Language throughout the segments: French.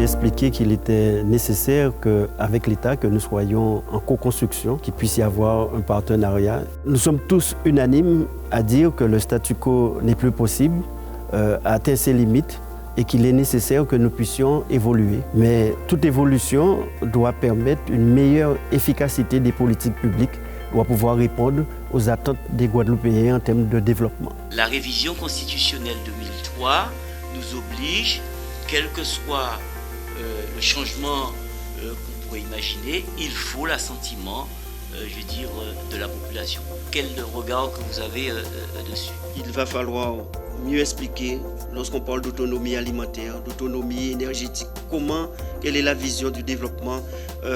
j'ai expliqué qu'il était nécessaire qu'avec l'État, que nous soyons en co-construction, qu'il puisse y avoir un partenariat. Nous sommes tous unanimes à dire que le statu quo n'est plus possible, a atteint ses limites et qu'il est nécessaire que nous puissions évoluer. Mais toute évolution doit permettre une meilleure efficacité des politiques publiques, doit pouvoir répondre aux attentes des Guadeloupéens en termes de développement. La révision constitutionnelle 2003 nous oblige, quel que soit le changement qu'on pourrait imaginer, il faut l'assentiment, de la population. Quel regard que vous avez dessus? Il va falloir mieux expliquer, lorsqu'on parle d'autonomie alimentaire, d'autonomie énergétique, quelle est la vision du développement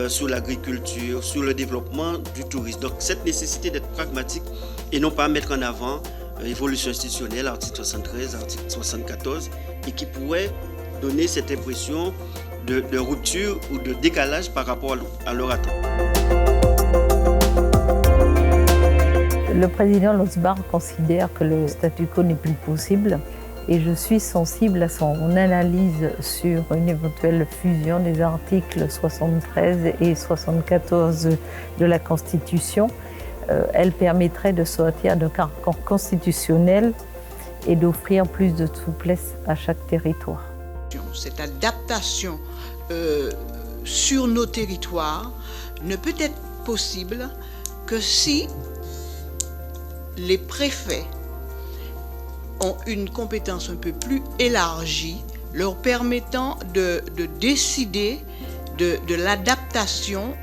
sur l'agriculture, sur le développement du tourisme. Donc cette nécessité d'être pragmatique et non pas mettre en avant l'évolution institutionnelle, article 73, article 74, et qui pourrait donner cette impression de rupture ou de décalage par rapport à leur attente. Le président Losbar considère que le statu quo n'est plus possible et je suis sensible à son analyse sur une éventuelle fusion des articles 73 et 74 de la Constitution. Elle permettrait de sortir d'un carcan constitutionnel et d'offrir plus de souplesse à chaque territoire. Cette adaptation sur nos territoires ne peut être possible que si les préfets ont une compétence un peu plus élargie, leur permettant de décider de l'adaptation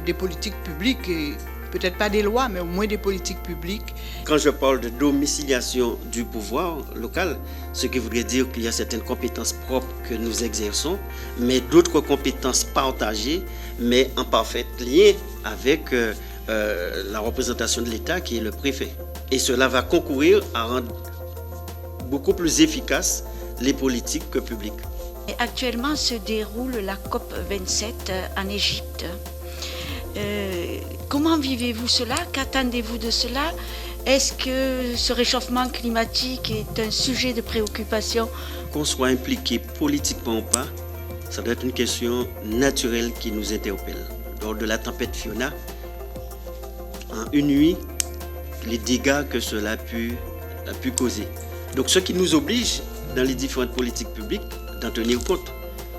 des politiques publiques, et peut-être pas des lois, mais au moins des politiques publiques. Quand je parle de domiciliation du pouvoir local, ce qui voudrait dire qu'il y a certaines compétences propres que nous exerçons, mais d'autres compétences partagées, mais en parfait lien avec la représentation de l'État qui est le préfet. Et cela va concourir à rendre beaucoup plus efficaces les politiques publiques. Et actuellement se déroule la COP27 en Égypte. Comment vivez-vous cela? Qu'attendez-vous de cela? Est-ce que ce réchauffement climatique est un sujet de préoccupation? Qu'on soit impliqué politiquement ou pas, ça doit être une question naturelle qui nous interpelle. Lors de la tempête Fiona, en une nuit, les dégâts que cela a pu causer. Donc ce qui nous oblige, dans les différentes politiques publiques, d'en tenir compte.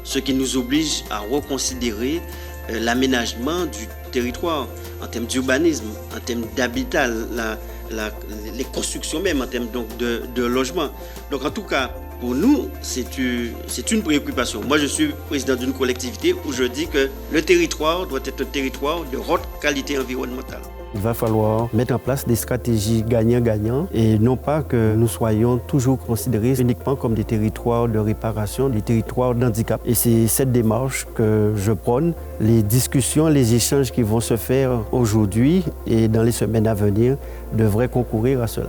Ce qui nous oblige à reconsidérer l'aménagement du territoire en termes d'urbanisme, en termes d'habitat, les constructions même, en termes donc, de logement. Donc en tout cas, pour nous, c'est une préoccupation. Moi, je suis président d'une collectivité où je dis que le territoire doit être un territoire de haute qualité environnementale. Il va falloir mettre en place des stratégies gagnant-gagnant et non pas que nous soyons toujours considérés uniquement comme des territoires de réparation, des territoires d'handicap. Et c'est cette démarche que je prône. Les discussions, les échanges qui vont se faire aujourd'hui et dans les semaines à venir devraient concourir à cela.